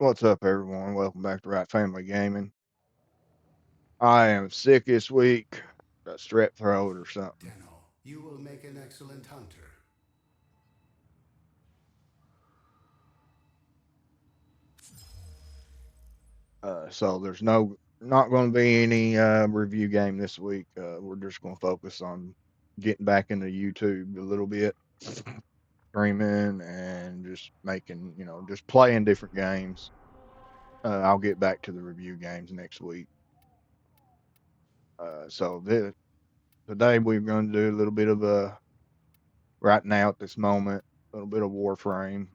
What's up, everyone? Welcome back to Wright Family Gaming. I am sick this week. Got strep throat or something. Deno, you will make an excellent hunter. So there's not going to be any review game this week. We're just going to focus on getting back into YouTube a little bit, streaming, and just making, just playing different games. I'll get back to the review games next week. Today we're going to do a little bit of right now at this moment, a little bit of WarFrame.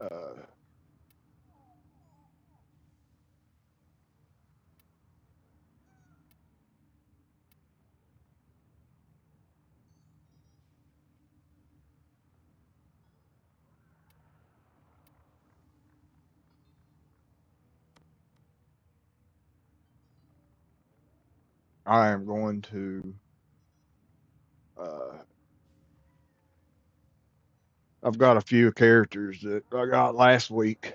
Uh, I am going to. Uh, I've got a few characters that I got last week.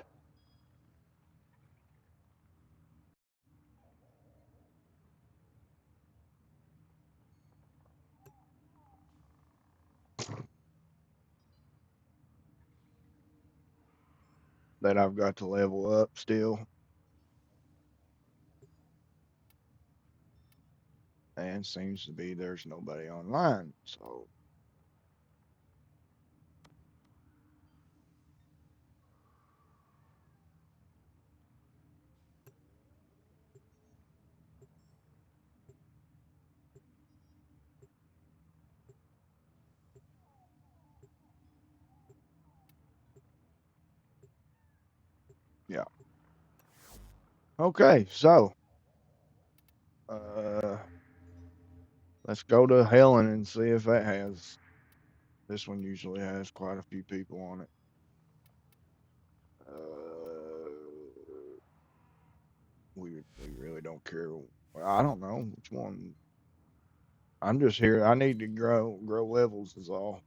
That I've got to level up still. And seems to be there's nobody online. So, yeah. Okay, so uh, let's go to Helen and see if that has. This one usually has quite a few people on it. We really don't care. I don't know which one. I'm just here. I need to grow levels is all.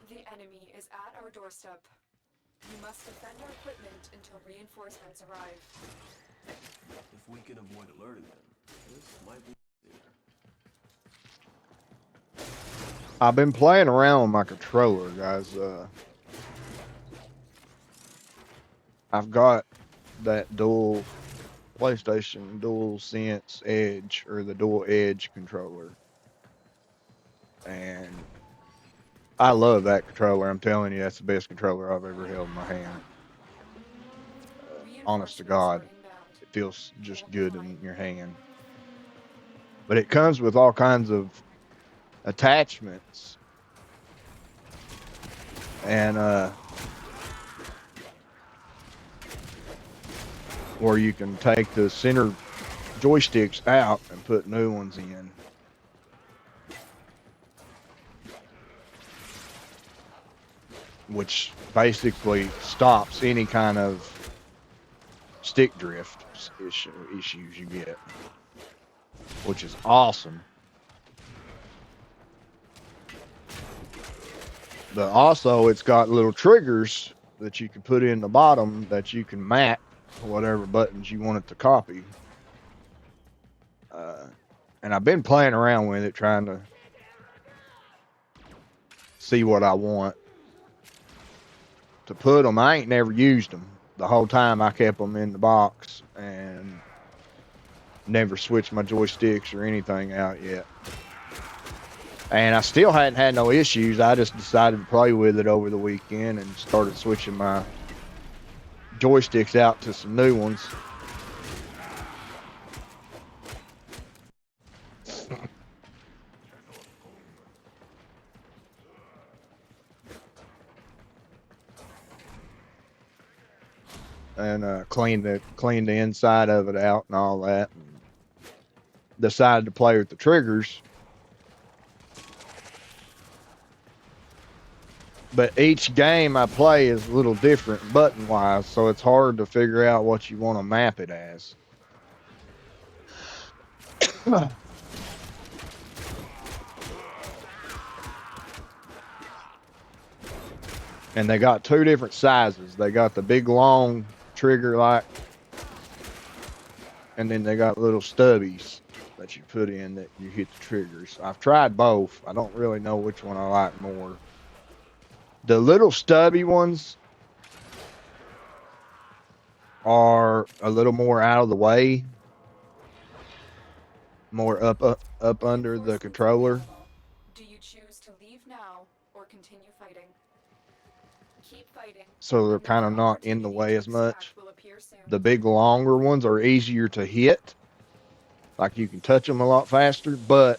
The enemy is at our doorstep. You must defend our equipment until reinforcements arrive. If we can avoid alerting them, this might be easier. I've been playing around with my controller, guys. I've got that dual PlayStation Dual Sense Edge or the Dual Edge controller, and I love that controller. I'm telling you, that's the best controller I've ever held in my hand. Honest to God, it feels just good in your hand. But it comes with all kinds of attachments, and where you can take the center joysticks out and put new ones in. Which basically stops any kind of stick drift issues you get, which is awesome. But also, it's got little triggers that you can put in the bottom that you can map whatever buttons you want it to copy. And I've been playing around with it, trying to see what I want to put them. I ain't never used them. The whole time I kept them in the box and never switched my joysticks or anything out yet. And I still hadn't had no issues. I just decided to play with it over the weekend and started switching my joysticks out to some new ones. and cleaned the inside of it out and all that. And decided to play with the triggers. But each game I play is a little different button-wise, so it's hard to figure out what you want to map it as. And they got two different sizes. They got the big long trigger like, and then they got little stubbies that you put in that you hit the triggers. I've tried both. I don't really know which one I like more. The little stubby ones are a little more out of the way, more up under the controller. Do you choose to leave now or continue fighting? Keep fighting. So they're kind of not in the way as much. The big longer ones are easier to hit. Like you can touch them a lot faster, but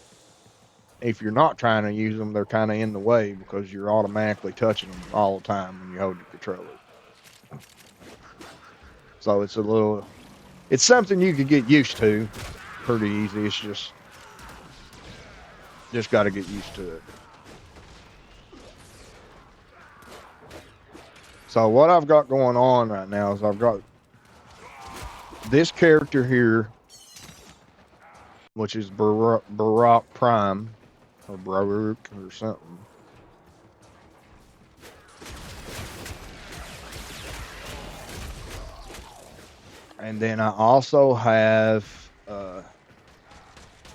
if you're not trying to use them, they're kind of in the way because you're automatically touching them all the time when you hold your controller. So it's something you could get used to pretty easy. It's just got to get used to it. So what I've got going on right now is I've got this character here, which is Barak Prime, or Barak or something. And then I also have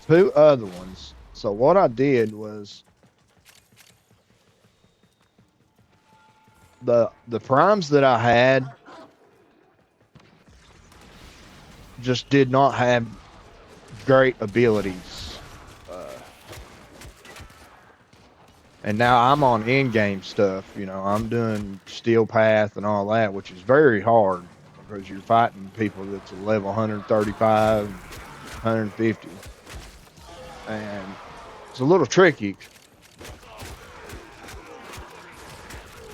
two other ones. So what I did was the primes that I had just did not have great abilities. And now I'm on in-game stuff, you know, I'm doing Steel Path and all that, which is very hard because you're fighting people that's level 135, 150. And it's a little tricky.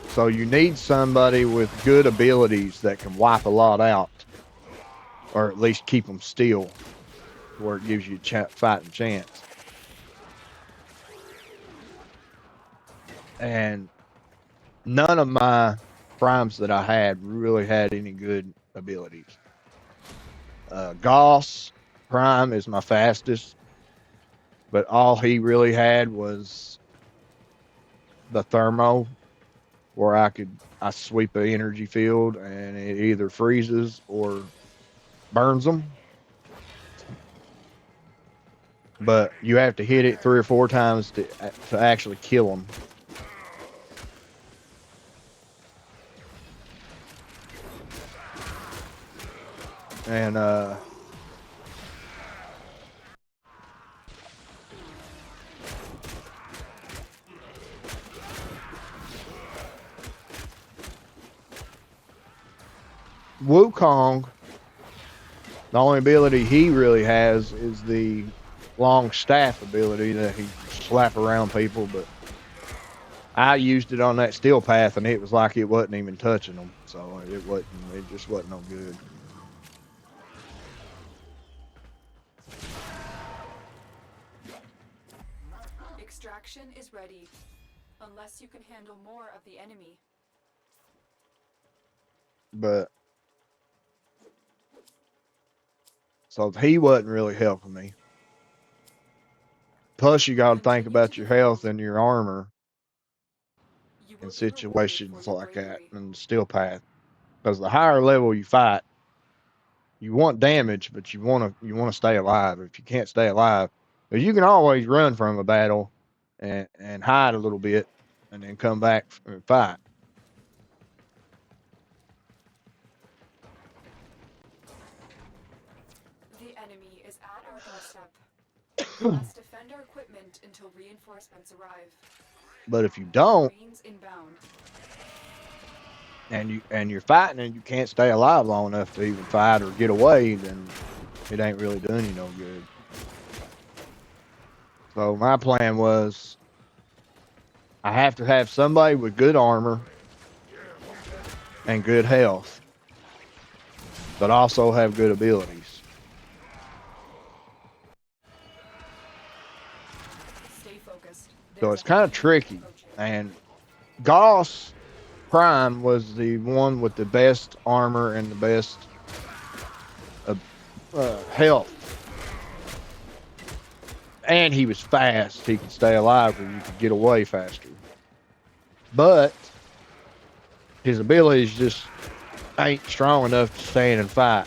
So you need somebody with good abilities that can wipe a lot out, or at least keep them still, where it gives you a fighting chance. And none of my primes that I had really had any good abilities. Goss Prime is my fastest, but all he really had was the thermo, where I sweep an energy field and it either freezes or burns them. But you have to hit it 3 or 4 times to actually kill them. And Wukong, the only ability he really has is the long staff ability that he slap around people, but I used it on that Steel Path and it was like it wasn't even touching them, so it just wasn't no good. Extraction is ready, unless you can handle more of the enemy. But so he wasn't really helping me. Plus, you got to think about your health and your armor in situations like that in the Steel Path. Because the higher level you fight, you want damage, but you want to stay alive. If you can't stay alive, because you can always run from a battle and hide a little bit, and then come back and fight. The enemy is at our doorstep. We must defend our equipment until reinforcements arrive. But if you don't, Marines inbound. and you're fighting and you can't stay alive long enough to even fight or get away, then it ain't really doing you no good. So my plan was I have to have somebody with good armor and good health. but also have good abilities. Stay focused. So There's it's a kind of heavy unit tricky. approaching. And Goss Prime was the one with the best armor and the best health. And he was fast. He could stay alive because you could get away faster. But his abilities just ain't strong enough to stand and fight.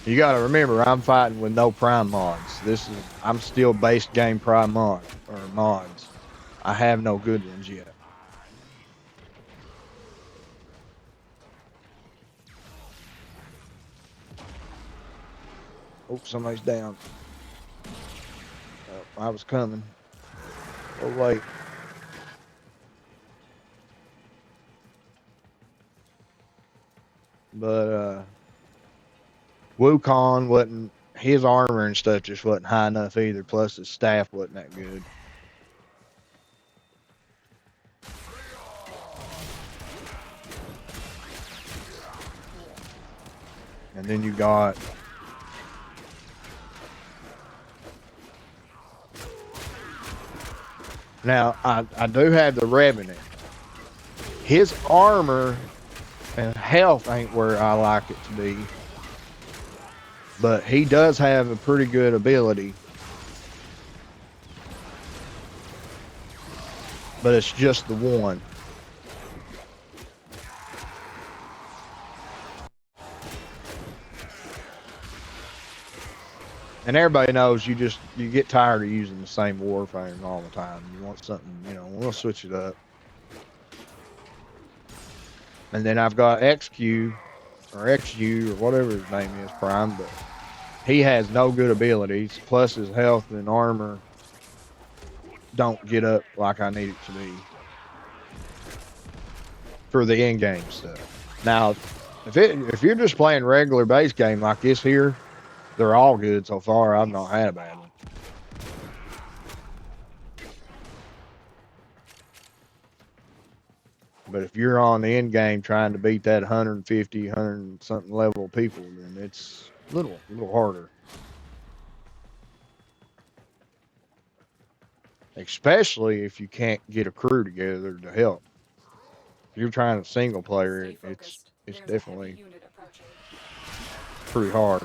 You got to remember, I'm fighting with no prime mods. I'm still base game prime mods. I have no good ones yet. Oh, somebody's down. Oh, I was coming. Oh, late. But Wukong wasn't, his armor and stuff just wasn't high enough either. Plus his staff wasn't that good. And then you got now I do have the Revenant. His armor and health ain't where I like it to be. But he does have a pretty good ability. But it's just the one. And everybody knows you get tired of using the same WarFrame all the time. You want something, we'll switch it up. And then I've got XQ or XU or whatever his name is, Prime, but he has no good abilities. Plus his health and armor don't get up like I need it to be for the in-game stuff. Now, if you're just playing regular base game like this here, they're all good so far. I've not had a bad one. But if you're on the end game trying to beat that 150, 100 something level people, then it's a little harder. Especially if you can't get a crew together to help. If you're trying to single player, it's definitely pretty hard.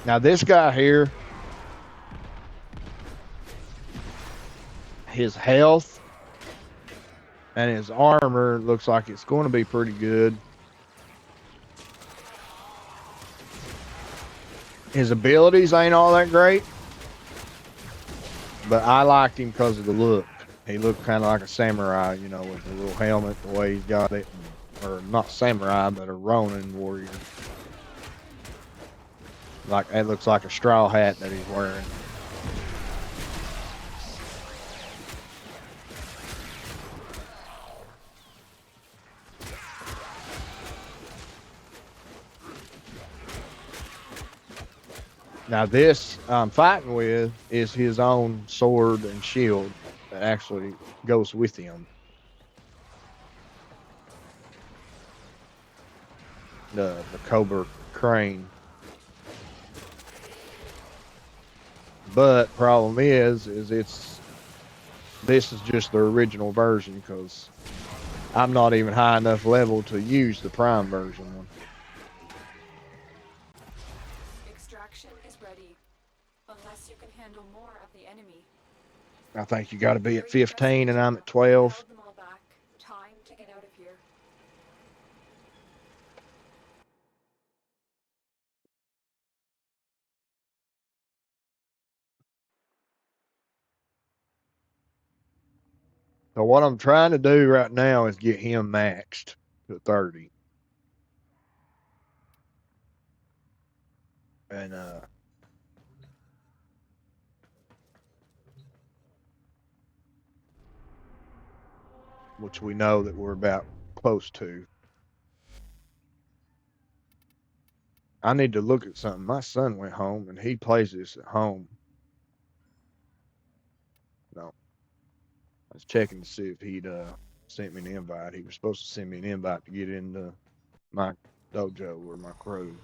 Now this guy here, his health and his armor looks like it's going to be pretty good. His abilities ain't all that great, but I liked him because of the look. He looked kind of like a samurai, with the little helmet, the way he's got it. Or not samurai, but a Ronin warrior. Like, it looks like a straw hat that he's wearing. Now this I'm fighting with is his own sword and shield that actually goes with him. The Cobra Crane. But problem is this is just the original version because I'm not even high enough level to use the Prime version one. Extraction is ready. Unless you can handle more of the enemy. I think you got to be at 15 and I'm at 12. Held them all back. Time to get out of here. So what I'm trying to do right now is get him maxed to 30. And which we know that we're about close to. I need to look at something. My son went home and he plays this at home. No, I was checking to see if he'd sent me an invite. He was supposed to send me an invite to get into my dojo or my crew.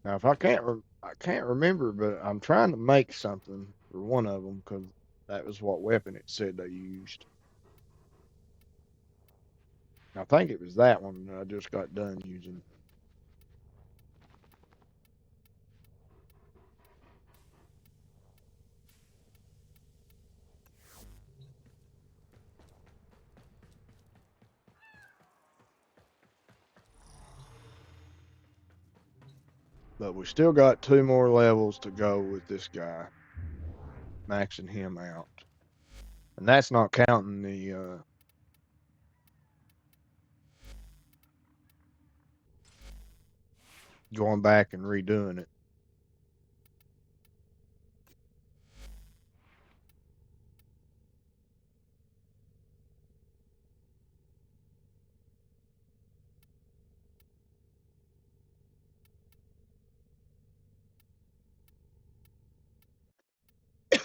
Now, if I can't remember, but I'm trying to make something for one of them because that was what weapon it said they used. I think it was that one that I just got done using. But we still got 2 more levels to go with this guy, maxing him out. And that's not counting the going back and redoing it.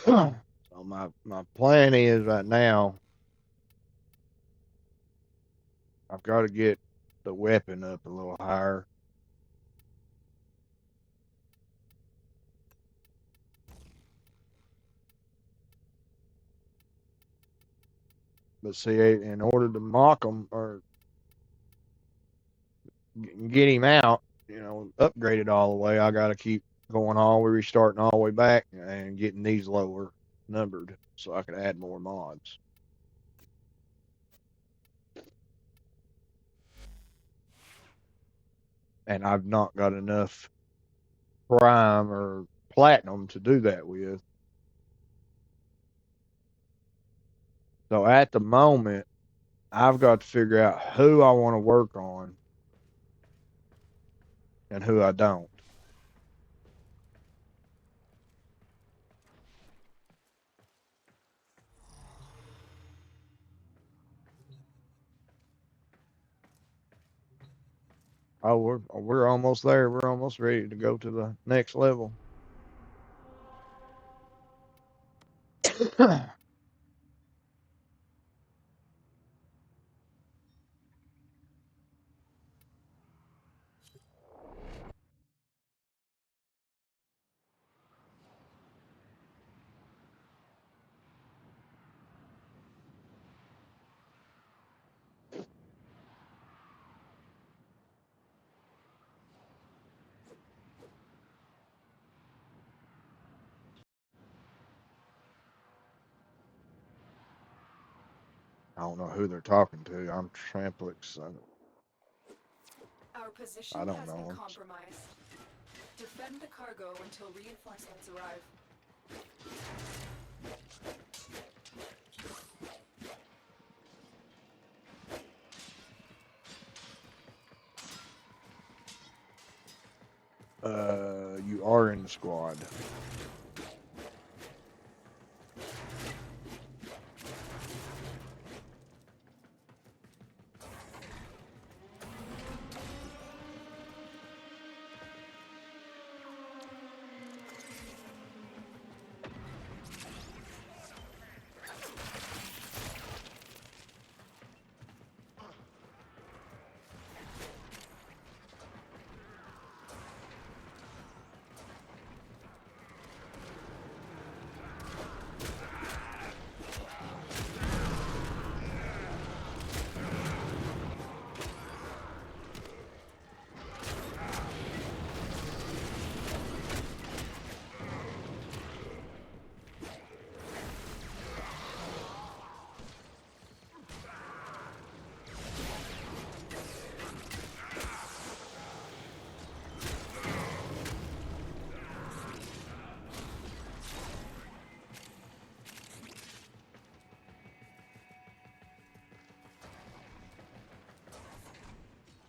So my plan is right now, I've got to get the weapon up a little higher. But see, in order to mock him or get him out, upgrade it all the way, I got to keep going all the way, restarting all the way back and getting these lower numbered so I can add more mods. And I've not got enough prime or platinum to do that with. So at the moment, I've got to figure out who I want to work on and who I don't. Oh, we're almost there. We're almost ready to go to the next level. I don't know who they're talking to. I'm Tramplix. Our position I don't has know been him. compromised. Defend the cargo until reinforcements arrive. You are in the squad.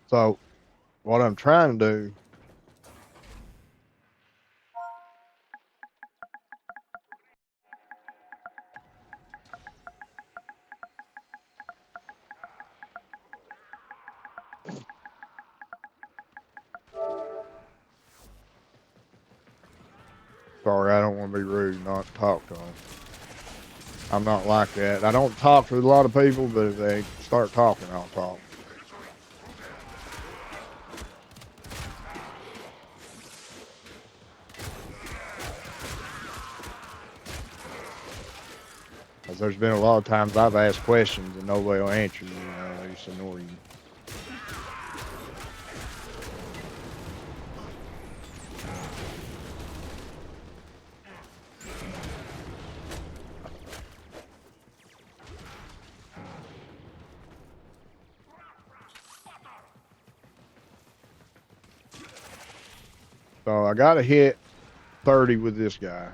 So what I'm trying to do sorry, I don't want to be rude, not talk to them. I'm not like that. I don't talk to a lot of people, but if they start talking, I'll talk. Because there's been a lot of times I've asked questions and nobody will answer you, they just ignore you. So I got to hit 30 with this guy.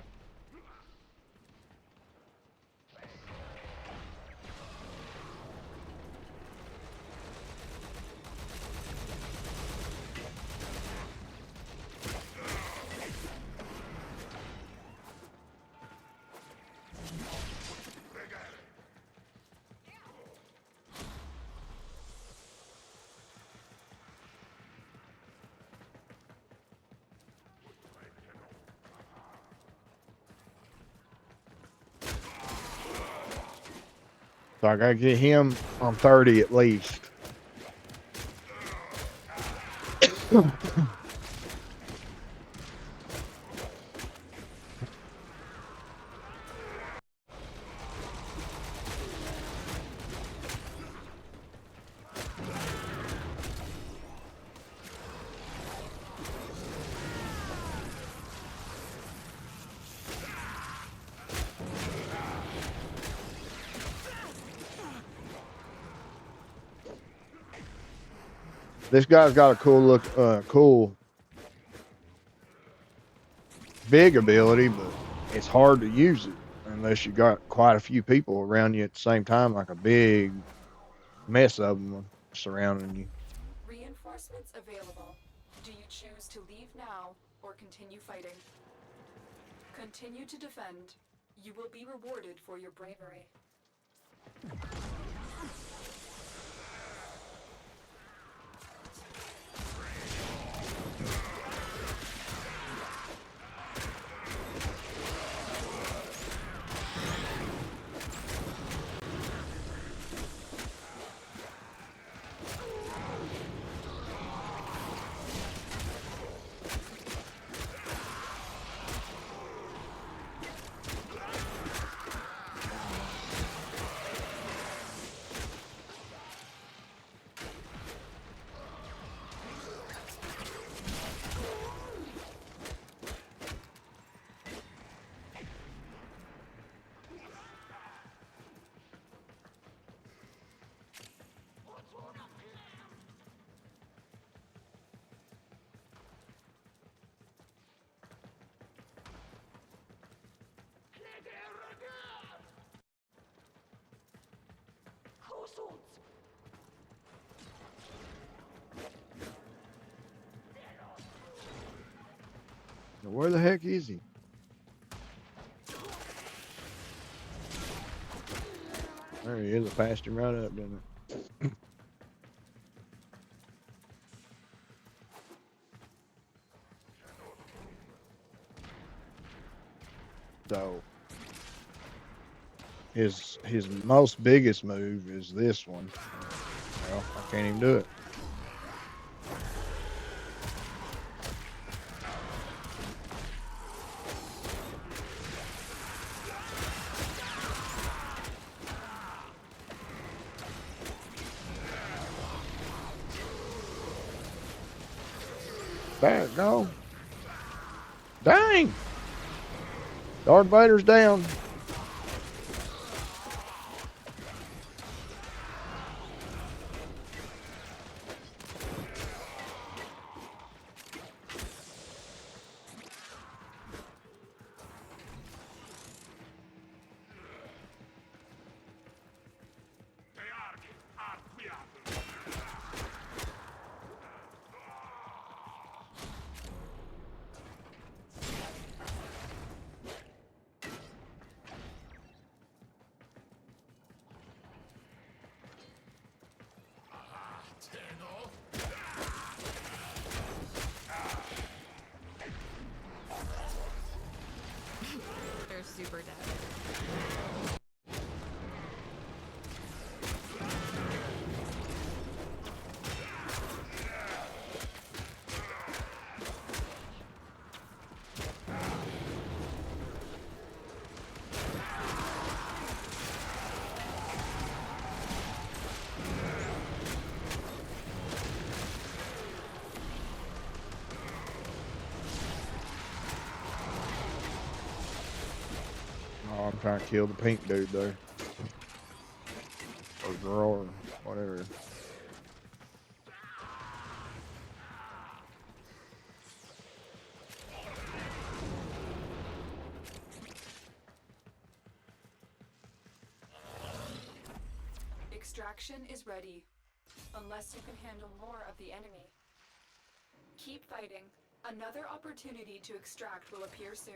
So I got to get him on 30 at least. This guy's got a cool big ability, but it's hard to use it unless you got quite a few people around you at the same time, like a big mess of them surrounding you. Reinforcements available. Do you choose to leave now or continue fighting? Continue to defend. You will be rewarded for your bravery. Now, where the heck is he? There he is. I passed him right up, didn't I? So his most biggest move is this one. Well, I can't even do it. There, go. Dang! Darth Vader's down. super dead. Oh, I'm trying to kill the pink dude there. Or girl, or whatever. Extraction is ready, unless you can handle more of the enemy. Keep fighting. Another opportunity to extract will appear soon.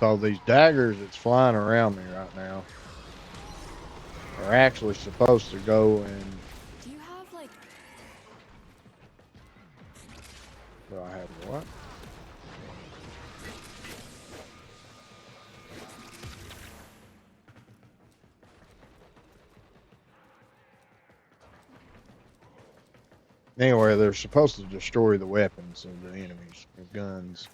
So these daggers that's flying around me right now are actually supposed to go and... Do you have, like... Do I have what? Anyway, they're supposed to destroy the weapons of the enemies, the guns.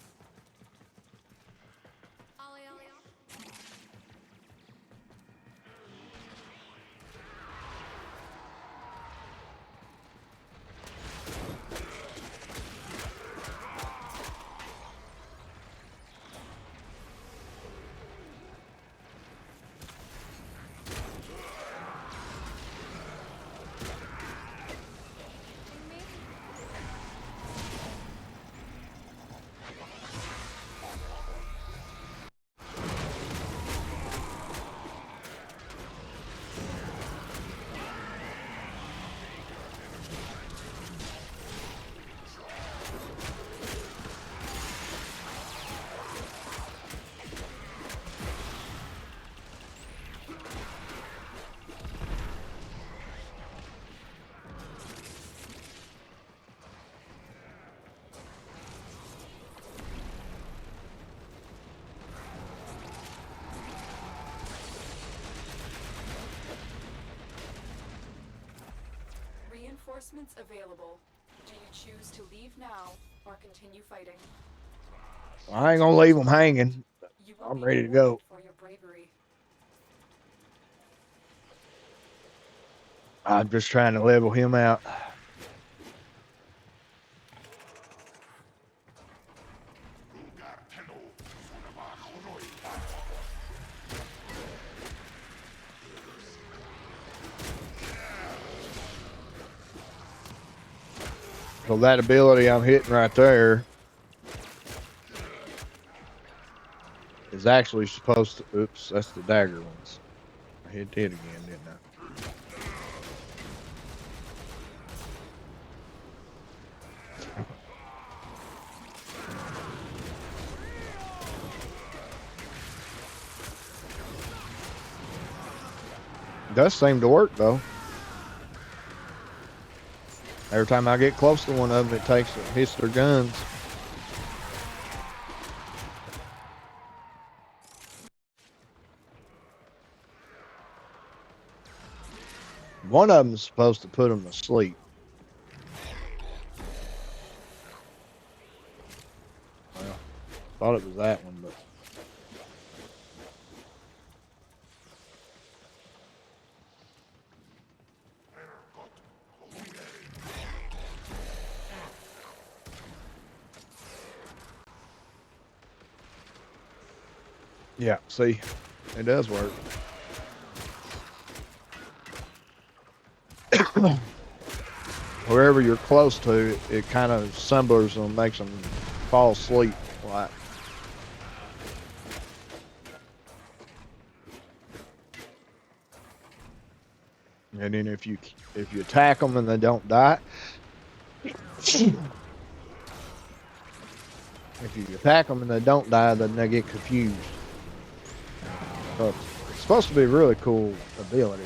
Reinforcements available. Do you choose to leave now or continue fighting? I ain't gonna leave them hanging. You will I'm be ready to go. rewarded for your bravery. I'm just trying to level him out. So that ability I'm hitting right there is actually supposed to... Oops, that's the dagger ones. I hit it again, didn't I? Does seem to work though. Every time I get close to one of them, it hits their guns. One of them's supposed to put them to sleep. Well, thought it was that one, but yeah, see, it does work. Wherever you're close to, it kind of symbols them, makes them fall asleep. Like, and then if you attack them and they don't die, if you attack them and they don't die, then they get confused. So it's supposed to be a really cool ability.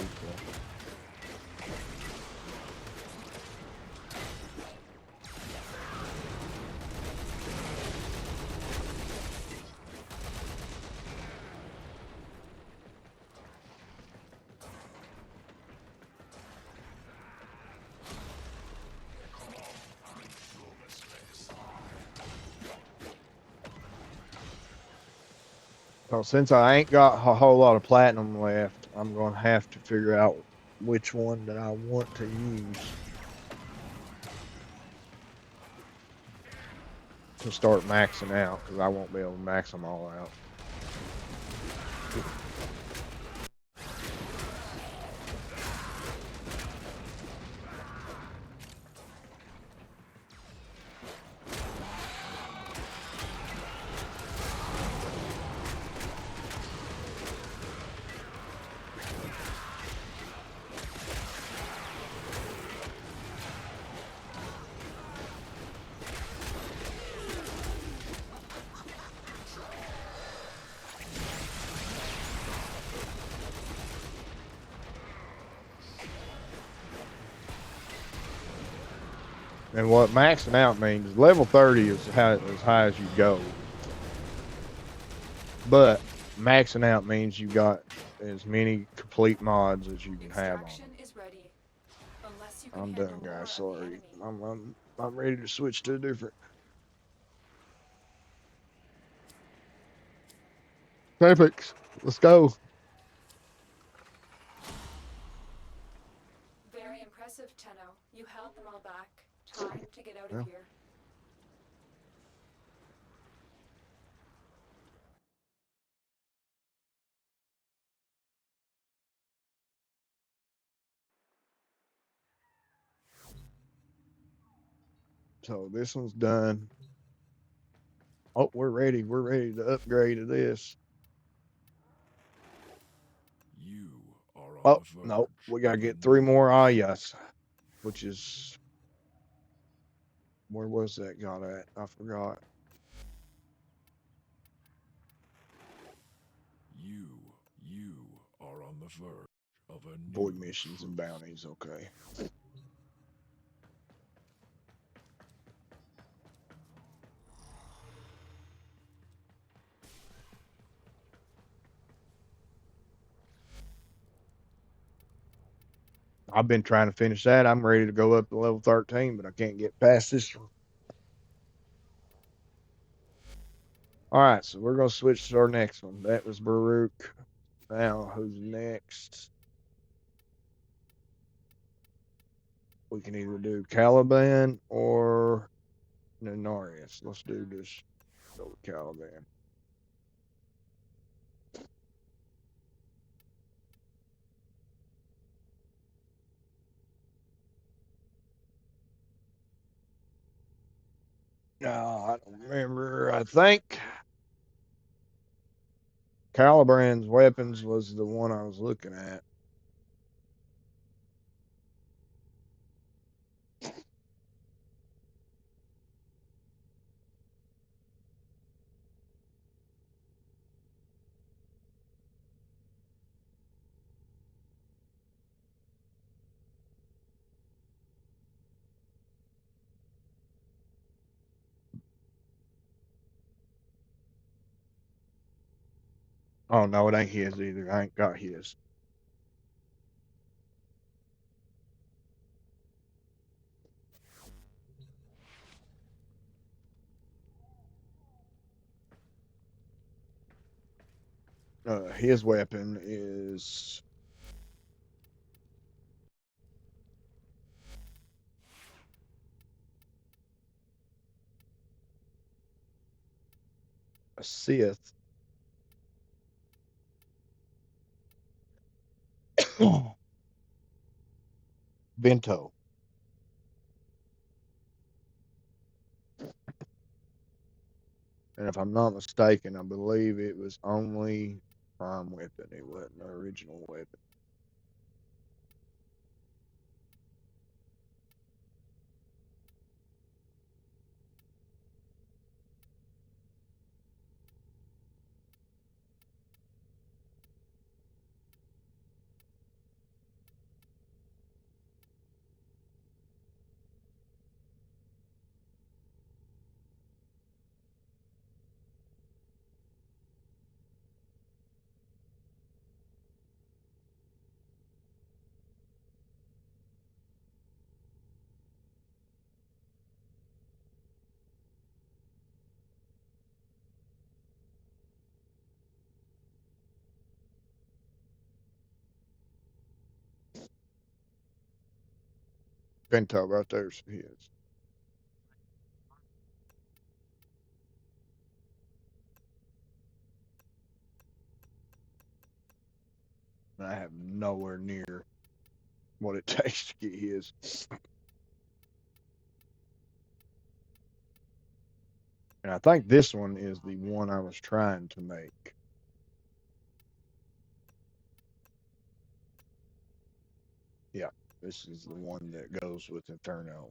So since I ain't got a whole lot of platinum left, I'm going to have to figure out which one that I want to use to start maxing out, because I won't be able to max them all out. And what maxing out means, level 30 is as high as you go. But maxing out means you got as many complete mods as you can have on Extraction them. is ready. Unless you can I'm handle done, more guys. of the Sorry. enemy. I'm ready to switch to a different. Perfect. Let's go. Very impressive, Tenno. You held them all back. Time to get out Well, of here. so this one's done. Oh, we're ready. We're ready to upgrade to this. You are on Oh, the no. verge We got to of a get 3 new more adventure. ayas, which is. Where was that got at? I forgot. You are on the verge of a new Void missions and truth. bounties. Okay. I've been trying to finish that. I'm ready to go up to level 13, but I can't get past this one. All right, so we're going to switch to our next one. That was Baruch. Now, who's next? We can either do Caliban or Nenarius. Let's do this. Go with Caliban. No, I don't remember. I think Caliban's weapons was the one I was looking at. Oh no, it ain't his either. I ain't got his. His weapon is a Sith. Bento. And if I'm not mistaken, I believe it was only prime weapon. It wasn't the original weapon. Bento right there's his. And I have nowhere near what it takes to get his. And I think this one is the one I was trying to make. Yeah, this is the one that goes with Inferno.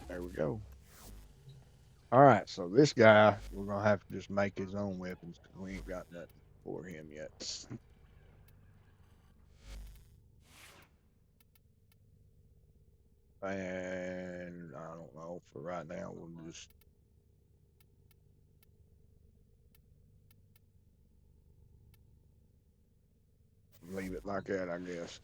There we go. All right, so this guy, we're gonna have to just make his own weapons because we ain't got nothing for him yet. And I don't know. For right now, we'll just leave it like that, I guess.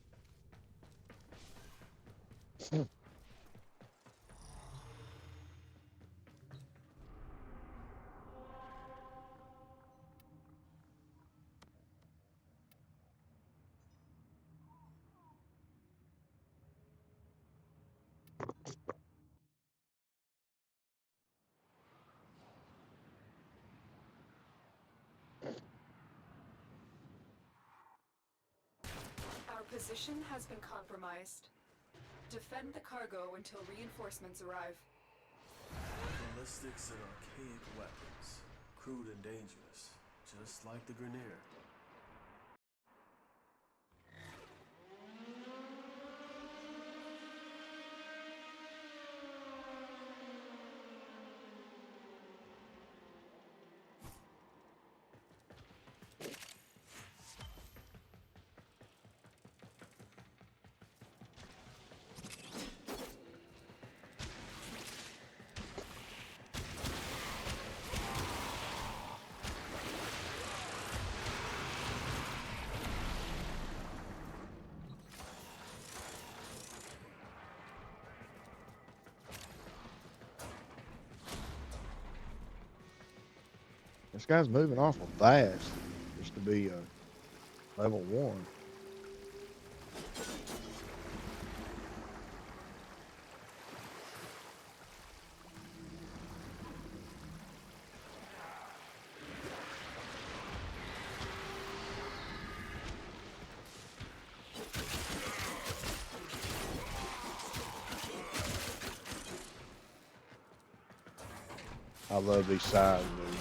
Our position has been compromised. Defend the cargo until reinforcements arrive. Ballistics and archaic weapons. Crude and dangerous. Just like the Grineer. This guy's moving awful fast just to be a level 1. I love these sides, dude.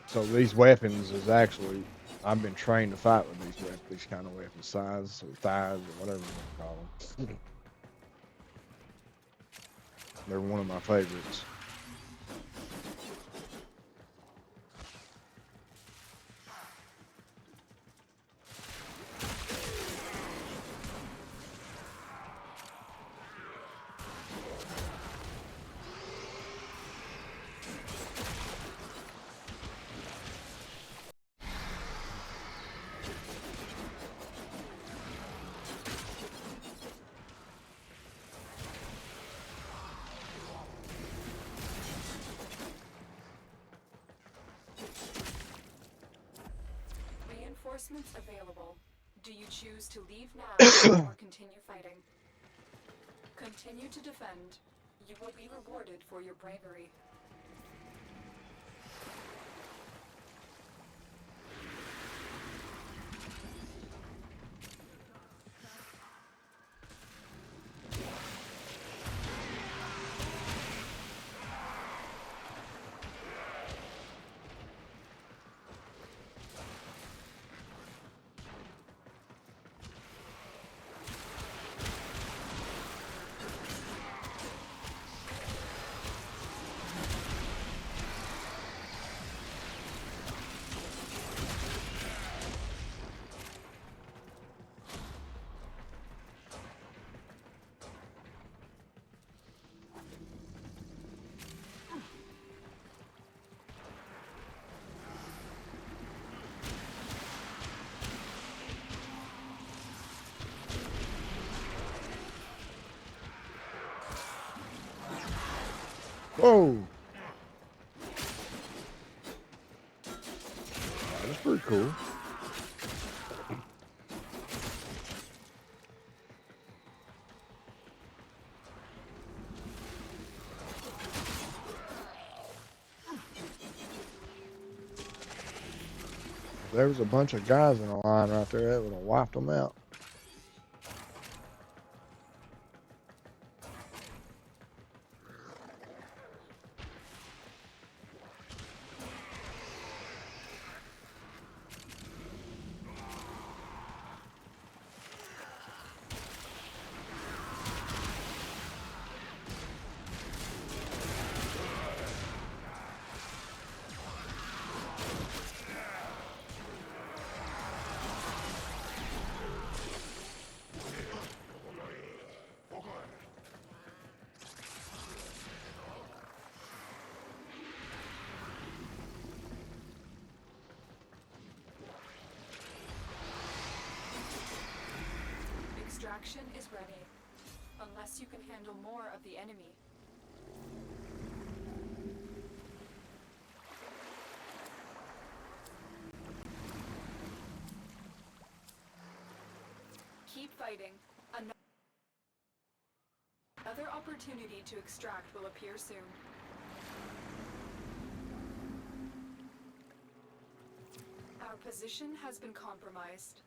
So these weapons is actually, I've been trained to fight with these kind of weapons, size or thighs or whatever you want to call them. They're one of my favorites. Reinforcements available. Do you choose to leave now or continue fighting? Continue to defend. You will be rewarded for your bravery. Whoa! That's pretty cool. There was a bunch of guys in a line right there that would have wiped them out. Extraction is ready, unless you can handle more of the enemy. Keep fighting. Another opportunity to extract will appear soon. Our position has been compromised.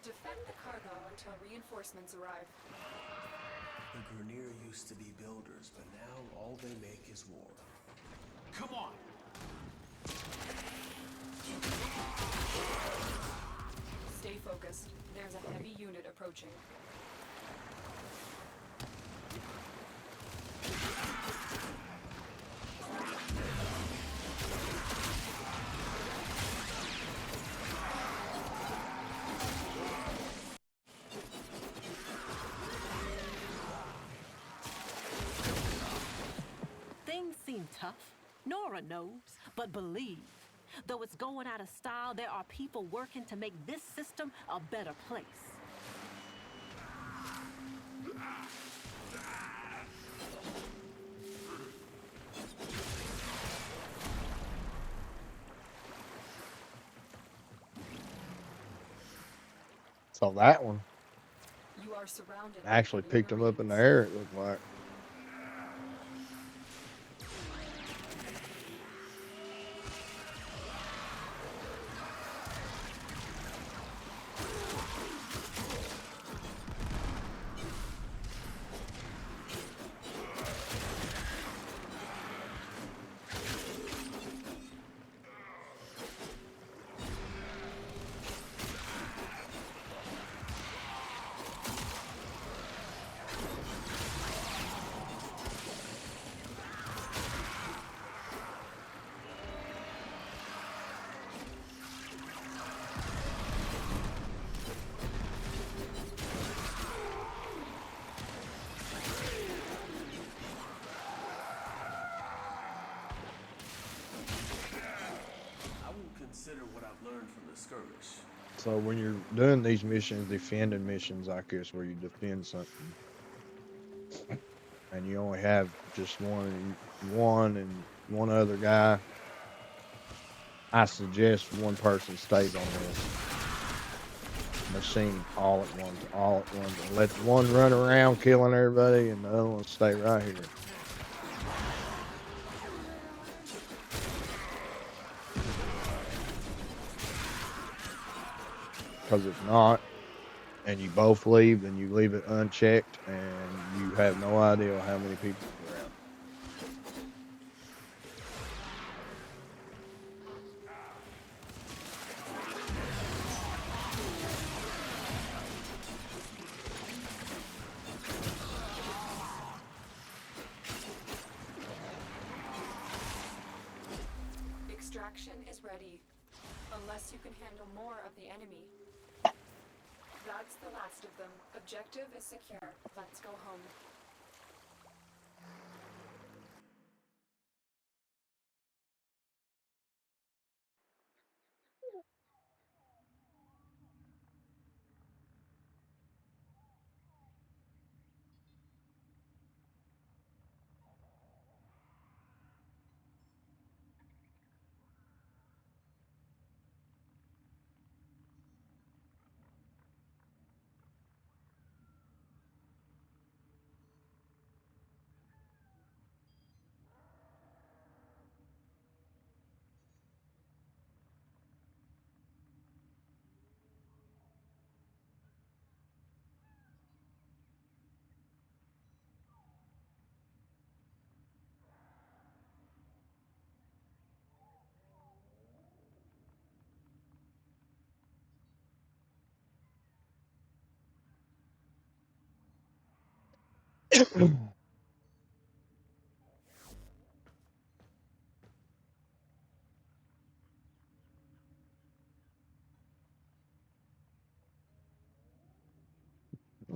Defend the cargo until reinforcements arrive. The Grineer used to be builders, but now all they make is war. Come on! Stay focused. There's a heavy unit approaching. Things seem tough. Nora knows, but believe. Though it's going out of style, there are people working to make this system a better place. So that one You are surrounded. actually picked him up in the air, it looked like. a skirmish. So when you're doing these missions, defending missions like this, where you defend something, and you only have just one and one other guy, I suggest one person stays on this machine all at once, and let one run around killing everybody, and the other one stay right here. Because if not, and you both leave, then you leave it unchecked, and you have no idea how many people are around. Extraction is ready, unless you can handle more of the enemy. That's the last of them. Objective is secure. Let's go home.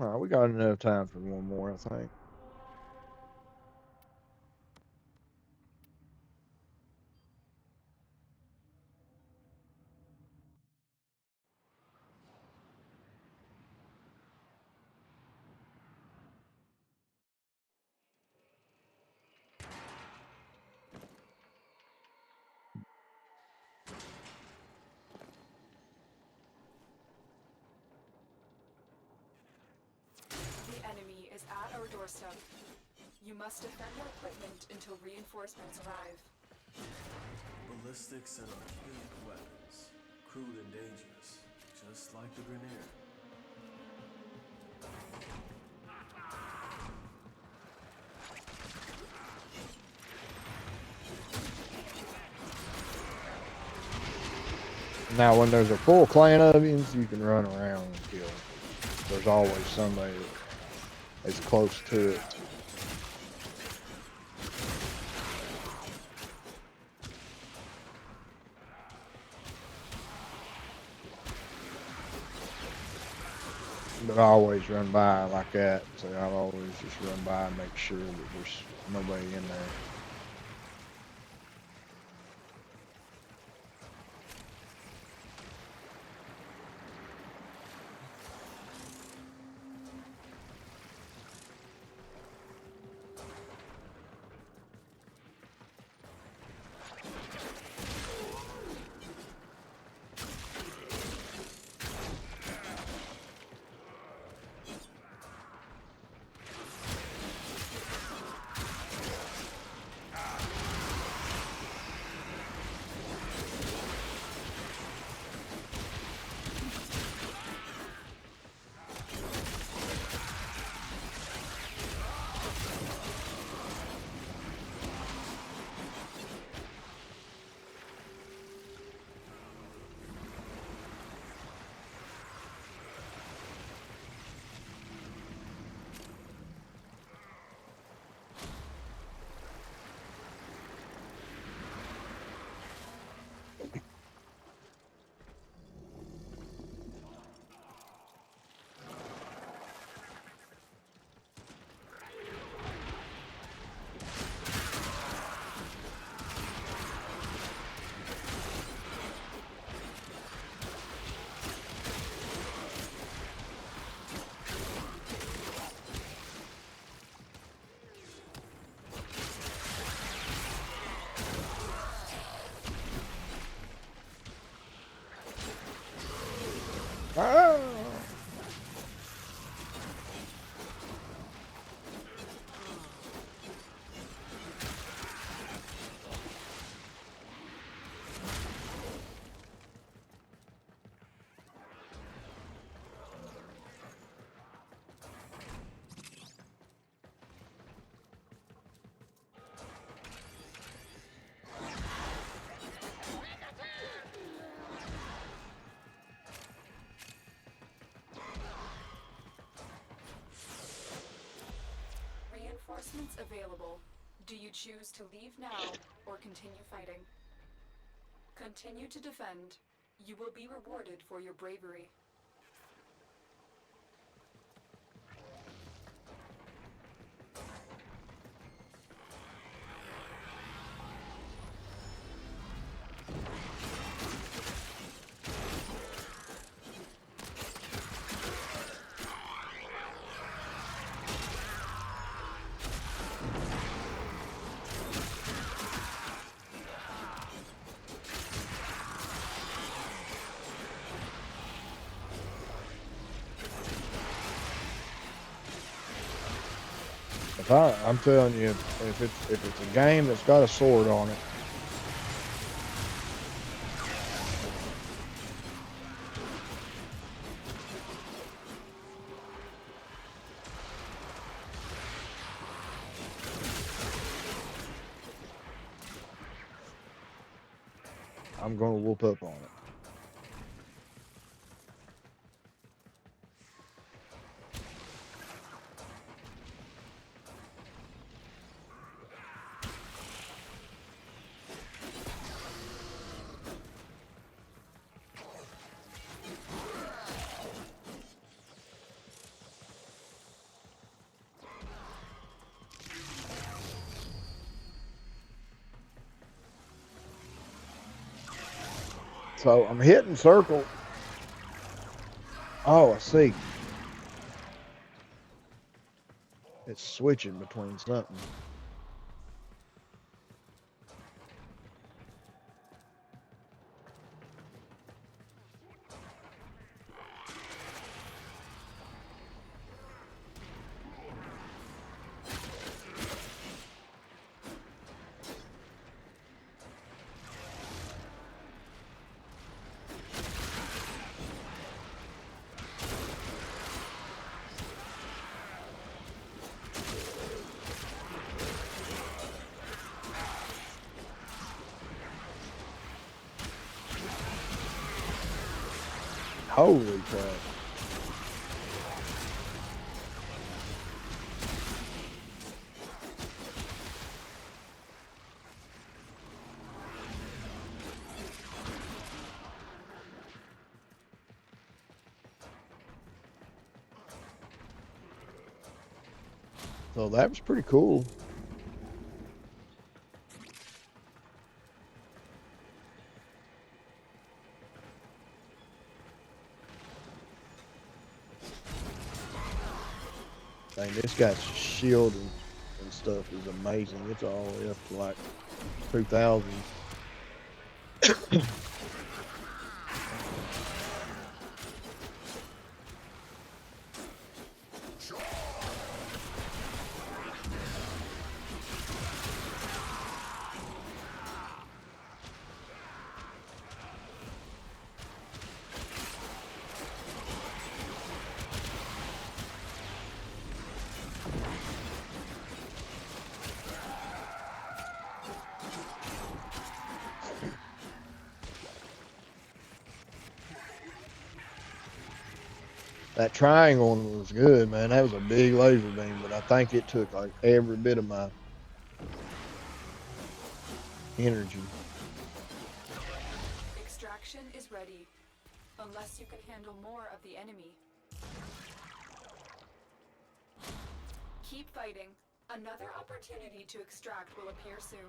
All right, we got enough time for one more, I think. The enemy is at our doorstep. You must defend our equipment until reinforcements arrive. Ballistics and archaic weapons. Crude and dangerous, just like the Grenier. Now, when there's a full clan of you, you can run around and kill them. There's always somebody that's close to it. But I always run by like that, so I'll always just run by and make sure that there's nobody in there. Reinforcements available. Do you choose to leave now or continue fighting? Continue to defend. You will be rewarded for your bravery. I'm telling you, if it's a game that's got a sword on it, I'm gonna whoop up on it. So I'm hitting circle. Oh, I see. It's switching between something. Holy crap. So that was pretty cool. Dang, this guy's shield and stuff is amazing. It's all the way up to like 2,000. That triangle one was good, man. That was a big laser beam, but I think it took like every bit of my energy. Extraction is ready. Unless you can handle more of the enemy. Keep fighting. Another opportunity to extract will appear soon.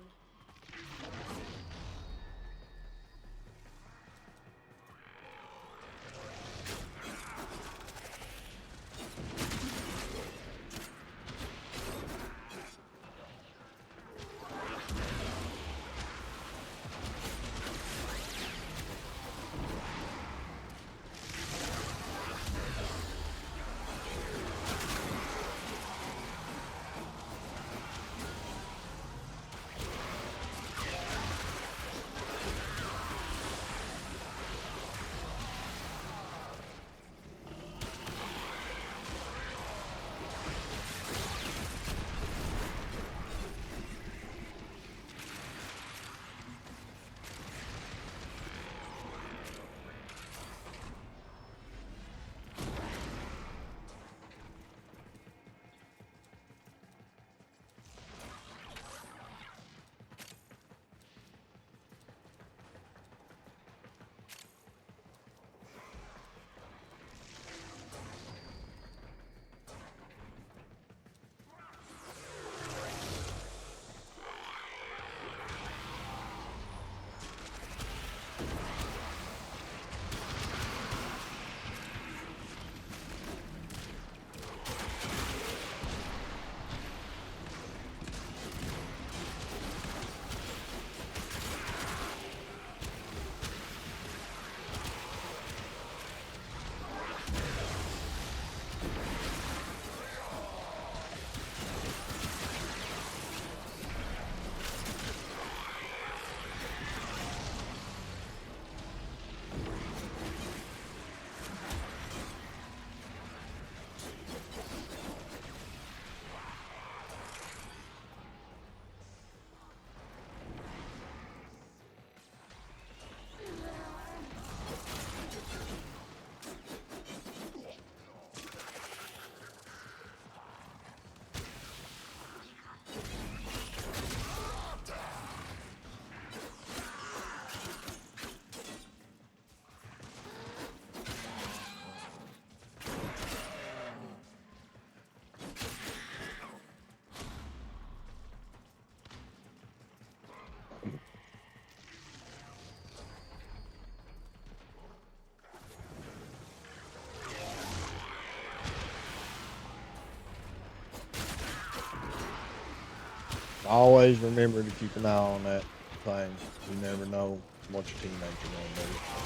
Always remember to keep an eye on that thing. You never know what your teammates are going to do.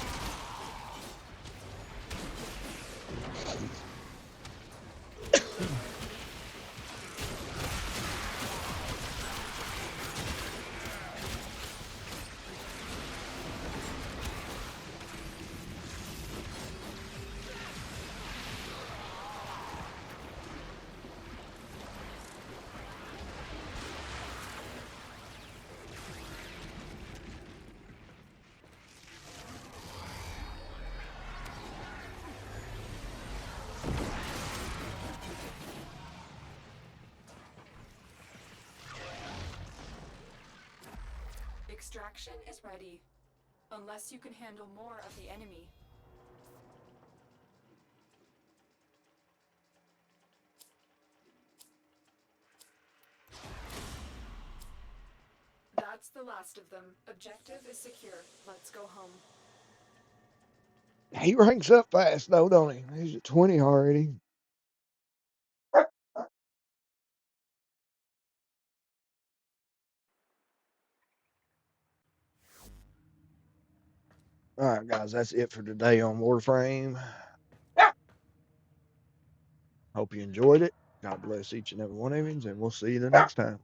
Extraction is ready. Unless you can handle more of the enemy. That's the last of them. Objective is secure. Let's go home. He ranks up fast though, don't he? He's at 20 already. All right, guys, that's it for today on WarFrame. Hope you enjoyed it. God bless each and every one of you, and we'll see you the next time.